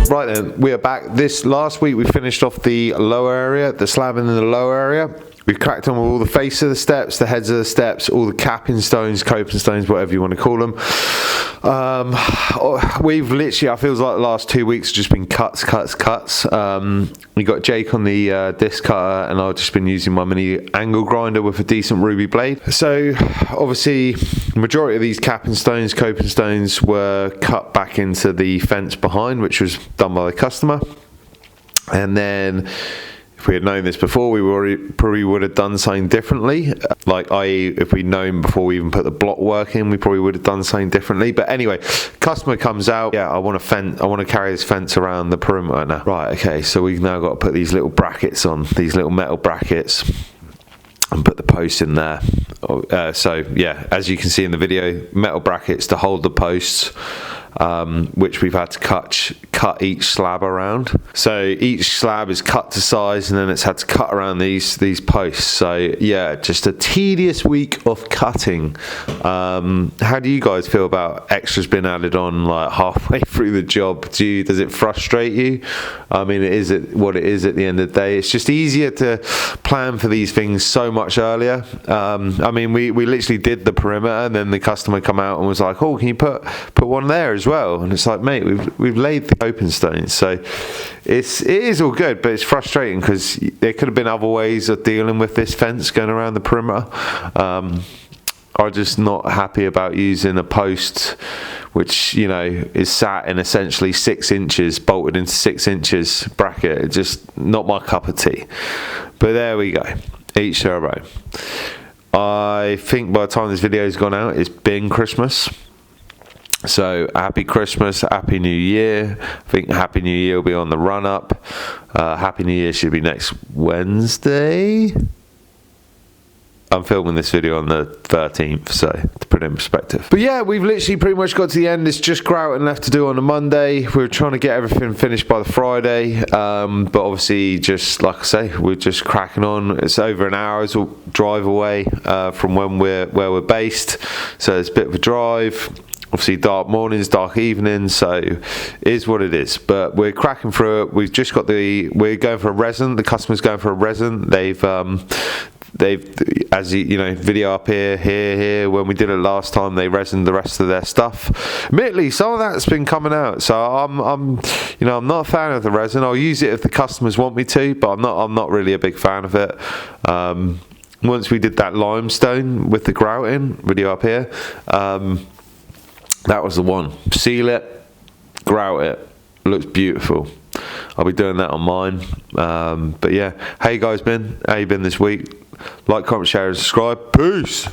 Right then, we are back. This last week we finished off the lower area, the slabbing in the lower area. We've cracked on with all the face of the steps, the heads of the steps, all the capping stones, coping stones, whatever you want to call them. We've literally, I feel like the last 2 weeks have just been cuts. We got Jake on the disc cutter, and I've just been using my mini angle grinder with a decent ruby blade. So obviously, the majority of these capping stones, coping stones were cut back into the fence behind, which was done by the customer. And then, if we had known this before, we probably would have done something differently. Like, i.e., if we'd known before we even put the block work in, we probably would have done something differently. But anyway, customer comes out. Yeah, I want to carry this fence around the perimeter now. Right, okay, so we've now got to put these little brackets on, these little metal brackets, and put the posts in there. So yeah, as you can see in the video, metal brackets to hold the posts, which we've had to cut each slab around. So each slab is cut to size, and then it's had to cut around these posts. So yeah, just a tedious week of cutting. How do you guys feel about extras being added on like halfway through the job? Does it frustrate you? I mean, it is what it is at the end of the day. It's just easier to plan for these things so much earlier. I mean, we literally did the perimeter, and then the customer come out and was like, "Oh, can you put one there as well?" And it's like, mate, we've laid the coping stones, so it is all good, but it's frustrating because there could have been other ways of dealing with this fence going around the perimeter. I'm just not happy about using a post which, you know, is sat in essentially 6 inches, bolted into 6 inches bracket. It's just not my cup of tea. But there we go. Each their own. I think by the time this video's gone out, it's been Christmas. So happy Christmas, happy New Year. I think Happy New Year will be on the run up. Happy New Year should be next Wednesday. I'm filming this video on the 13th, so to put it in perspective. But yeah, we've literally pretty much got to the end. It's just grouting left to do on a Monday. We're trying to get everything finished by the Friday, but obviously, just like I say, we're just cracking on. It's over an hour's drive away from where we're based, so it's a bit of a drive. Obviously, dark mornings, dark evenings, so it is what it is. But we're cracking through it. We've just got we're going for a resin. The customer's going for a resin. They've, as you know, video up here. When we did it last time, they resined the rest of their stuff. Admittedly, some of that's been coming out. So I'm not a fan of the resin. I'll use it if the customers want me to, but I'm not really a big fan of it. Once we did that limestone with the grouting, video up here. That was the one. Seal it, grout it. Looks beautiful. I'll be doing that on mine. But yeah, how you guys been? How you been this week? Like, comment, share, and subscribe. Peace.